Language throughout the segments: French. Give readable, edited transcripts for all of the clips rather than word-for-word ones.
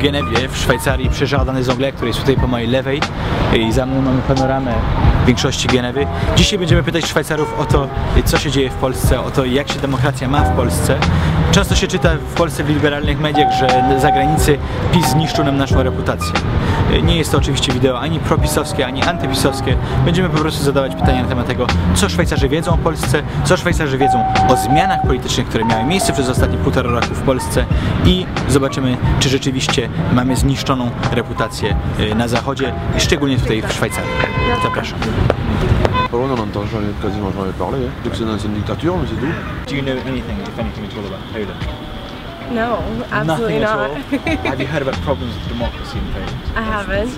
Genewie, w Szwajcarii, przy Jardin des Anglais, który jest tutaj po mojej lewej i za mną mamy panoramę większości Genewy. Dzisiaj będziemy pytać Szwajcarów o to, co się dzieje w Polsce, o to, jak się demokracja ma w Polsce. Często się czyta w Polsce w liberalnych mediach, że za granicy PiS zniszczył nam naszą reputację. Nie jest to oczywiście wideo ani propisowskie, ani antypisowskie. Będziemy po prostu zadawać pytania na temat tego, co Szwajcarzy wiedzą o Polsce, co Szwajcarzy wiedzą o zmianach politycznych, które miały miejsce przez ostatnie 1,5 roku w Polsce i zobaczymy, czy rzeczywiście mamy zniszczoną reputację na Zachodzie i szczególnie tutaj w Szwajcarii. Zapraszam. Pologne, on n'entend quasiment jamais parler, hein. Donc c'est une ancienne dictature, mais c'est tout. Do you know anything, if anything at all about Poland? No, absolutely Nothing at not. all? Have you heard about problems with democracy in Poland? I haven't.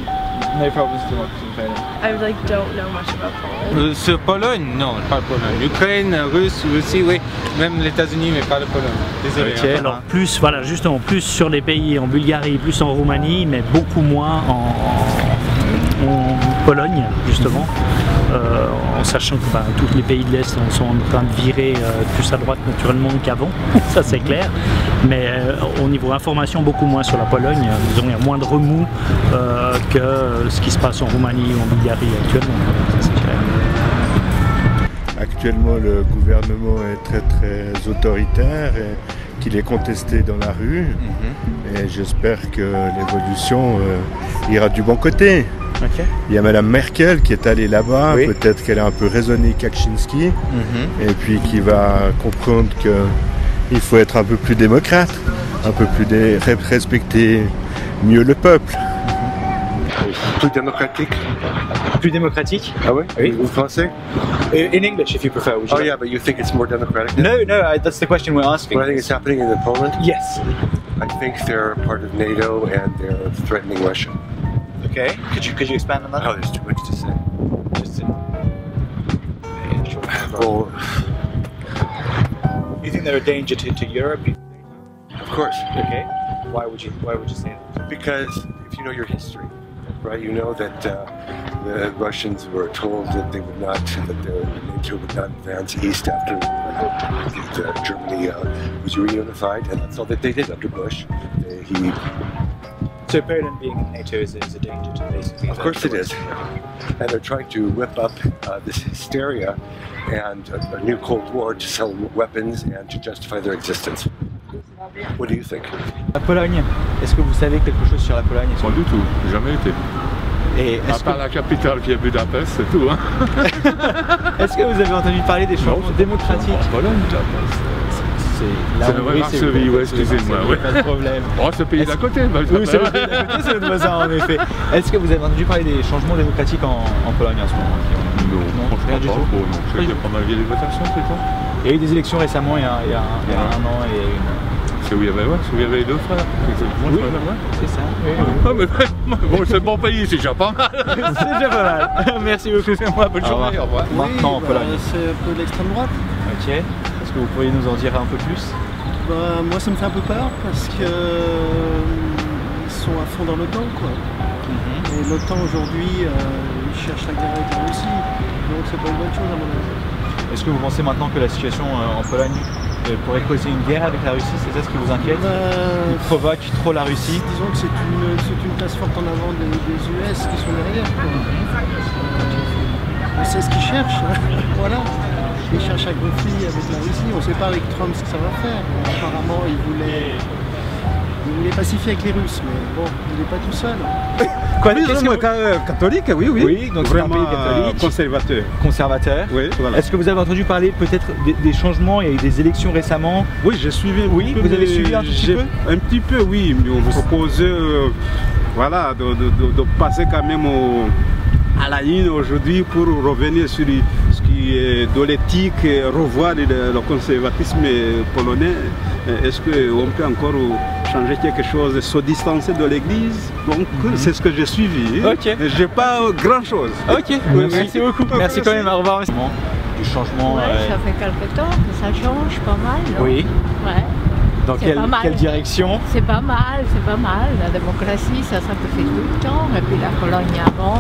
No problems with democracy in Poland? I don't know much about Poland. Sur Pologne, non, pas Pologne. Ukraine, Russie, oui. Même les États-Unis, mais pas la Pologne. Désolé. Okay. Hein. Alors plus, voilà, justement, plus sur les pays en Bulgarie, plus en Roumanie, mais beaucoup moins en Pologne, justement. En sachant que tous les pays de l'Est sont en train de virer plus à droite naturellement qu'avant, ça c'est clair. Mais au niveau information, beaucoup moins sur la Pologne. Disons, il y a moins de remous que ce qui se passe en Roumanie ou en Bulgarie actuellement. Ça c'est clair. Actuellement, le gouvernement est très autoritaire et qu'il est contesté dans la rue. Et j'espère que l'évolution ira du bon côté. Okay. Il y a Madame Merkel qui est allée là-bas, oui. Peut-être qu'elle a un peu raisonné Kaczynski, et puis qui va comprendre qu'il faut être un peu plus démocrate, un peu plus respecter mieux le peuple. Plus démocratique. Plus démocratique? Ah ouais? Oui. Ou français? In English, if you prefer. Would you Oh like? yeah, but you think it's more democratic? No, that's the question we're asking. What I think is happening in Poland? Yes. I think they're part of NATO and they're threatening Russia. Okay. Could you expand on that? Oh, there's too much to say. Just Well, you think they're a danger to Europe? of course. Okay. Why would you say that? Because if you know your history, right, you know that the Russians were told that they would not, that the NATO would not advance east after Germany was reunified, and that's all that they did under Bush. So Poland being in NATO is a danger to basically... Of course it is. And they're trying to whip up this hysteria and a new Cold War to sell weapons and to justify their existence. What do you think? La Pologne, est-ce que vous savez quelque chose sur la Pologne? Pas du tout, jamais été. Et À part la capitale qui est Budapest, c'est tout. Hein. Est-ce que vous avez entendu parler des changements démocratiques? En Pologne, c'est le vrai Varsovie, ouais, excusez-moi. Ouais. Pas de problème. Oh, c'est le pays d'à côté. Bah, Oui, c'est le pays d'à côté, c'est notre voisin en effet. Est-ce que vous avez entendu parler des changements démocratiques en Pologne en ce moment? Non, franchement rien du pas. tout. Bon, non, je sais qu'il y a pas mal de votations, c'est quoi? Il y a eu des élections récemment, il y a un an et C'est où il y avait les deux frères. Exactement, Oui, ouais. c'est ça. Oui, Ah, mais, bon, c'est bon pays, c'est déjà pas mal. c'est déjà pas mal. Merci beaucoup. Moi, bonne journée, au revoir. Maintenant en Pologne. C'est un peu de l'extrême droite. Ok. Est-ce que vous pourriez nous en dire un peu plus? Bah, moi ça me fait un peu peur parce que ils sont à fond dans l'OTAN quoi. Et l'OTAN aujourd'hui ils cherchent la guerre avec la Russie, donc c'est pas une bonne chose à mon avis. Est-ce que vous pensez maintenant que la situation en Pologne pourrait causer une guerre avec la Russie? C'est ça ce qui vous inquiète? Ils provoquent trop la Russie? Disons que c'est une place forte en avant des US qui sont derrière quoi. On sait ce qu'ils cherchent, hein. Voilà. Ils cherchent un conflit avec la Russie, on ne sait pas avec Trump ce que ça va faire. Bon, apparemment, il voulait pacifier avec les Russes, mais bon, il n'est pas tout seul. Quoi, catholique, oui. Oui, donc c'est un pays catholique. Conservateur. Conservateur. Oui, voilà. Est-ce que vous avez entendu parler peut-être des changements? Il y a eu des élections récemment. Oui, j'ai suivi. Oui, vous avez suivi un petit peu? Un petit peu, oui. Mais on vous proposait voilà, de passer quand même à la ligne aujourd'hui pour revenir sur ce qui est de l'éthique et revoir le conservatisme polonais. Est-ce qu'on peut encore changer quelque chose, se distancer de l'église? Donc c'est ce que j'ai suivi. Ok. J'ai pas grand chose. Ok, merci beaucoup. Merci quand même, au revoir. Du changement. Ouais, ça fait quelque temps que ça change pas mal. Non? Oui. Ouais. Dans quelle direction? C'est pas mal, c'est pas mal. La démocratie, ça peut faire tout le temps. Et puis la Pologne avant,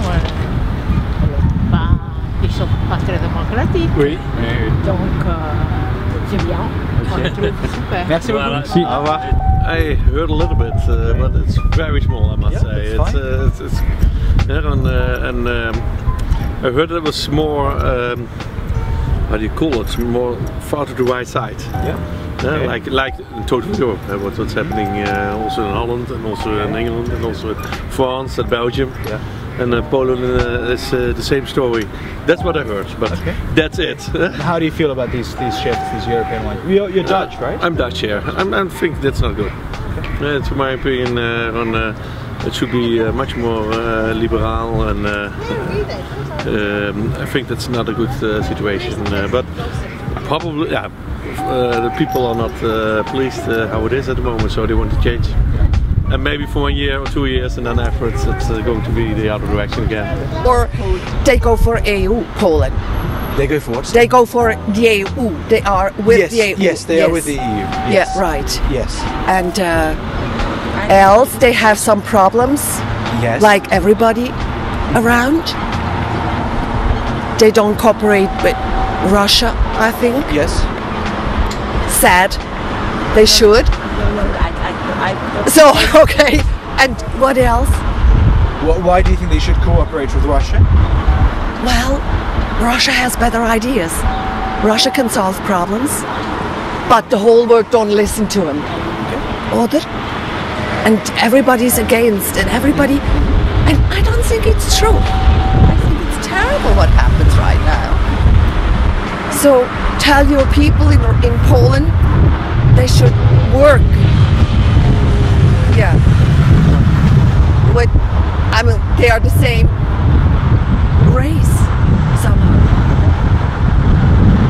ils sont pas très démocratiques. Oui. Donc c'est bien. Super. Merci beaucoup. Voilà. Merci. Au revoir. I heard a little bit, but it's very small, I must Yeah, say. that's It's yeah, and I heard it was more, how do you call it? More far to the right side. Yeah. Okay. Like in total Europe, what's happening also in Holland and also in England and also in France and Belgium. Yeah. And Poland is the same story. That's what I heard, but that's it. How do you feel about these shifts, these European ones? You're Dutch, right? I'm Dutch, yeah. I think that's not good. To my opinion, it should be much more liberal, and I think that's not a good situation. But probably, yeah, the people are not pleased how it is at the moment, so they want to change. And maybe for 1 year or 2 years, and then afterwards it's going to be the other direction again. Or they go for EU, Poland. They go for what? They go for the EU. They are with the EU. Yes, they are with the EU. Yes. Yeah, right. Yes. And else they have some problems, Yes. like everybody around. They don't cooperate with Russia, I think. Yes. Sad. They should. So, okay. And what else? Why do you think they should cooperate with Russia? Well, Russia has better ideas. Russia can solve problems, but the whole world don't listen to him. Oder? And everybody's against, and everybody... And I don't think it's true. I think it's terrible what happens right now. So tell your people in Poland they should work. Yeah. With, I mean, they are the same race somehow.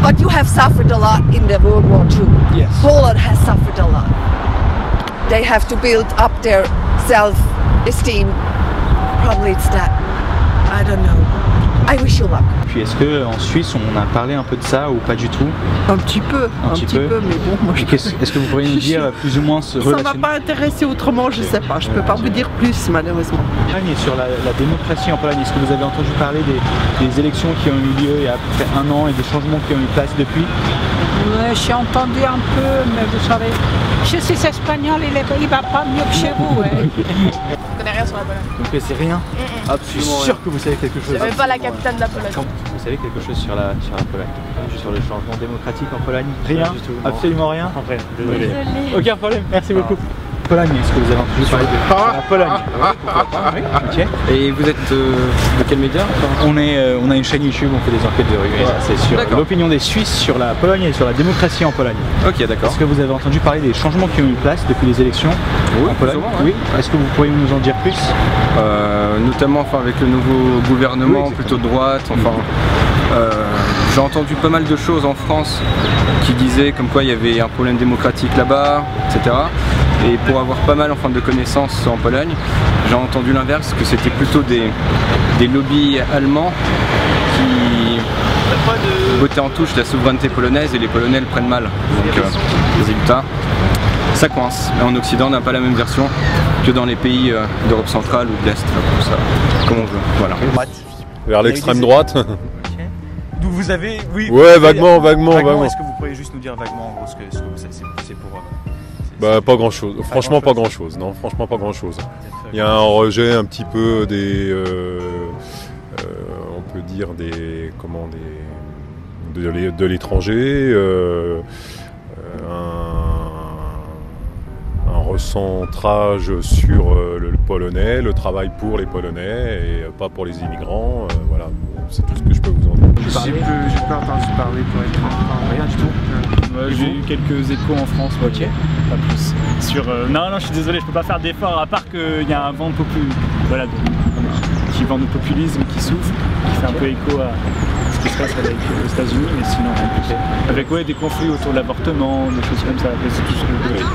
But you have suffered a lot in the World War II. Yes. Poland has suffered a lot. They have to build up their self-esteem. Probably it's that. I don't know. I wish you luck. Puis est-ce qu'en Suisse on a parlé un peu de ça ou pas du tout? Un petit peu, mais bon, moi je... Est-ce que vous pourriez nous dire plus ou moins ce Ça m'a pas intéressé autrement, je sais pas, je peux pas vous dire plus malheureusement. Et sur la démocratie en Pologne, est-ce que vous avez entendu parler des élections qui ont eu lieu il y a à peu près 1 an et des changements qui ont eu place depuis? Ouais, j'ai entendu un peu, mais vous savez, je suis espagnol, il va pas mieux que chez vous. Ouais. Je connais rien sur la Pologne. Donc c'est rien? Je suis sûr que vous savez quelque chose. Je savais pas la capitale de la Pologne. Vous savez quelque chose sur la Pologne? Sur le changement démocratique en Pologne? Rien du tout. Absolument rien? Après, désolé. Aucun problème, merci beaucoup. Pologne, est-ce que vous avez entendu parler de la Pologne? Ok. Et vous êtes de quel média? On a une chaîne YouTube, on fait des enquêtes de rue. Et c'est sur l'opinion des Suisses sur la Pologne et sur la démocratie en Pologne. Ok, d'accord. Est-ce que vous avez entendu parler des changements qui ont eu place depuis les élections en Pologne? Oui. Est-ce que vous pourriez nous en dire plus? Notamment avec le nouveau gouvernement plutôt de droite. J'ai entendu pas mal de choses en France qui disaient comme quoi il y avait un problème démocratique là-bas, etc. Et pour avoir pas mal de connaissances en Pologne, j'ai entendu l'inverse, que c'était plutôt des lobbies allemands qui bottaient en touche la souveraineté polonaise et les Polonais le prennent mal. Donc résultat, ça coince. Mais en Occident, on n'a pas la même version que dans les pays d'Europe centrale ou de l'Est, comme on veut. Voilà. Vers l'extrême droite. Donc vous avez... Oui. Ouais, vaguement. Est-ce que vous pourriez juste nous dire vaguement en gros ce que c'est pour... Bah pas grand chose, franchement pas grand chose, non, franchement pas grand chose. Il y a un rejet un petit peu des, on peut dire de l'étranger, un recentrage sur le polonais, le travail pour les Polonais et pas pour les immigrants, voilà, c'est tout ce que je peux vous en dire. J'ai pas entendu parler pour être franc. Rien du tout. J'ai eu quelques échos en France, ok. Pas plus. Non, je suis désolé, je peux pas faire d'efforts, à part qu'il y a un vent qui vend du populisme qui souffle, qui fait un peu écho à ce qui se passe avec les États-Unis, mais sinon rien de plus. Avec des conflits autour de l'avortement, des choses comme ça.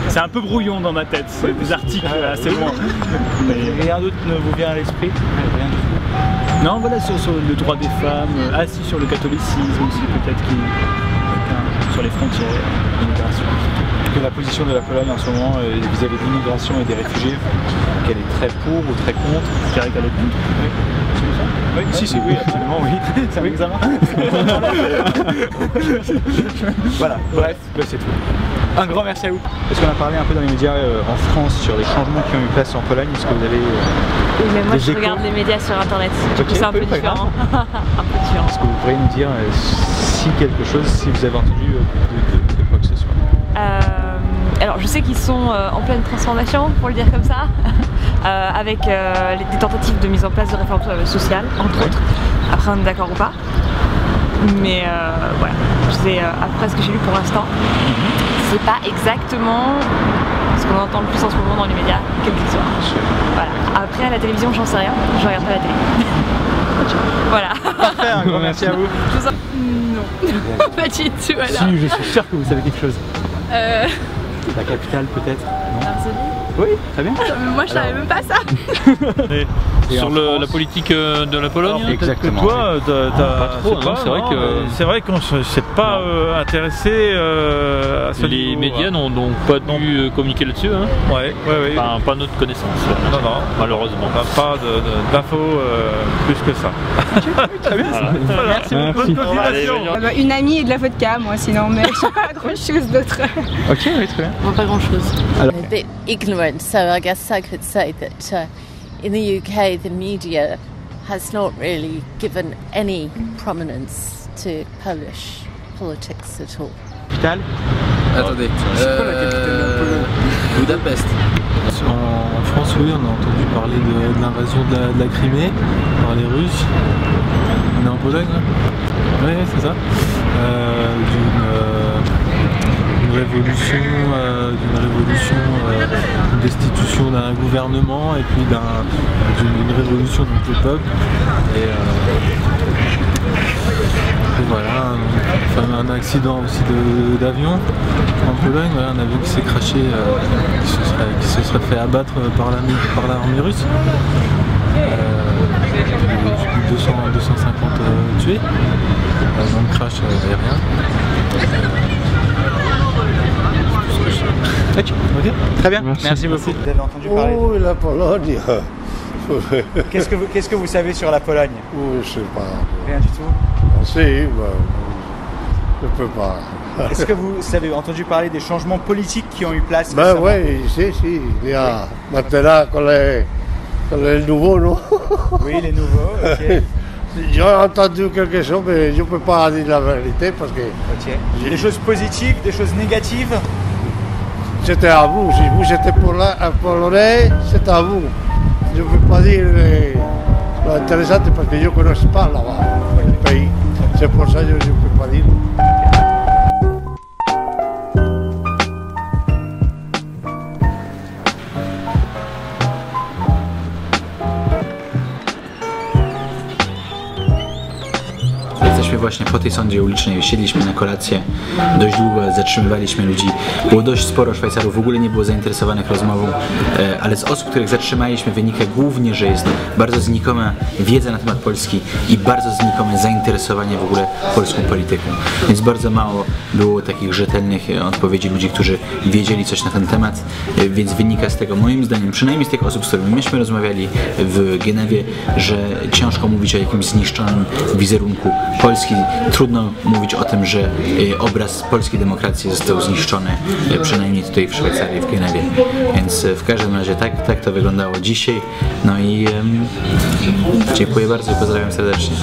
C'est un peu brouillon dans ma tête, c'est des articles assez loin. Mais rien d'autre ne vous vient à l'esprit? Rien du tout. Non, voilà, sur le droit des femmes, si, sur le catholicisme aussi, peut-être, sur les frontières, l'immigration. que la position de la Pologne en ce moment vis-à-vis de l'immigration et des réfugiés, qu'elle est très pour ou très contre? Je dirais qu'elle est contre. Oui. Oui, si, oui, absolument, oui. C'est un examen. Voilà, bref, c'est tout. Un grand merci à vous. Parce qu'on a parlé un peu dans les médias en France sur les changements qui ont eu place en Pologne. Est-ce que vous avez oui, mais moi je regarde les médias sur internet. Du coup, c'est un peu différent. Un peu différent. Est-ce que vous pourriez nous dire si quelque chose, si vous avez entendu de quoi que ce soit? Alors je sais qu'ils sont en pleine transformation, pour le dire comme ça, avec des tentatives de mise en place de réformes sociales, entre autres. Après on est d'accord ou pas. Mais voilà, c'est après ce que j'ai lu pour l'instant. C'est pas exactement ce qu'on entend le plus en ce moment dans les médias, quel qu'il soit. Voilà. Après à la télévision, j'en sais rien, je regarde pas la télé. Voilà. Parfait, un grand merci à vous. Non, pas du tout alors. Si, je suis sûr que vous savez quelque chose. La capitale peut-être? Non. Oui, très bien. Moi je savais même pas ça. Sur la politique de la Pologne? Alors, exactement. Toi, pas trop, hein, c'est vrai qu'on ne s'est pas intéressé à ce Les médias n'ont donc pas dû communiquer là-dessus, hein? Ouais. Enfin, pas notre connaissance. Non, malheureusement. On n'a pas d'infos plus que ça. Très bien. Voilà. Merci beaucoup. Bonne continuation. Une amie et de la vodka, moi, sinon, mais je sais pas grand chose d'autre. Ok, oui, très bien. Moi, pas grand chose. I'm a bit ignorant, so I guess I could say that in the UK the media has not really given any prominence to Polish politics at all. Capitale? Attendez, c'est quoi la capitale de la Pologne? Budapest. En France, oui, on a entendu parler de l'invasion de la Crimée par les Russes. On est en Pologne, là? Oui, c'est ça. D'une révolution, d'une destitution d'un gouvernement et puis d'une révolution de tout le peuple. Et voilà, un accident aussi d'avion en Pologne, voilà, un avion qui s'est craché, qui se serait fait abattre par l'armée russe. 250 tués dans le crash aérien. Ok, très bien, merci beaucoup. Vous avez entendu parler? Oh, la Pologne. Qu'est-ce que vous savez sur la Pologne? Oh, je sais pas. Rien du tout? Si, je peux pas. Est-ce que vous avez entendu parler des changements politiques qui ont eu place? Ben oui, si, il y a maintenant les nouveaux, non? Oui, les nouveaux, ok. J'ai entendu quelque chose, mais je ne peux pas dire la vérité parce que... Ok. Des choses positives, des choses négatives? C'était à vous, si vous étiez polonais, c'est à vous. Je ne peux pas dire l'intéressant parce que je ne connais pas là-bas, le pays. C'est pour ça que je ne peux pas dire. Jesteśmy właśnie po tej sądzie ulicznej, siedliśmy na kolację, dość długo zatrzymywaliśmy ludzi, było dość sporo Szwajcarów, w ogóle nie było zainteresowanych rozmową, ale z osób, których zatrzymaliśmy wynika głównie, że jest bardzo znikoma wiedza na temat Polski i bardzo znikome zainteresowanie w ogóle polską polityką, więc bardzo mało było takich rzetelnych odpowiedzi ludzi, którzy wiedzieli coś na ten temat, więc wynika z tego moim zdaniem, przynajmniej z tych osób, z którymi myśmy rozmawiali w Genewie, że ciężko mówić o jakimś zniszczonym wizerunku Polski. Trudno mówić o tym, że obraz polskiej demokracji został zniszczony, przynajmniej tutaj w Szwajcarii, w Genewie. Więc w każdym razie tak to wyglądało dzisiaj. No i dziękuję bardzo i pozdrawiam serdecznie.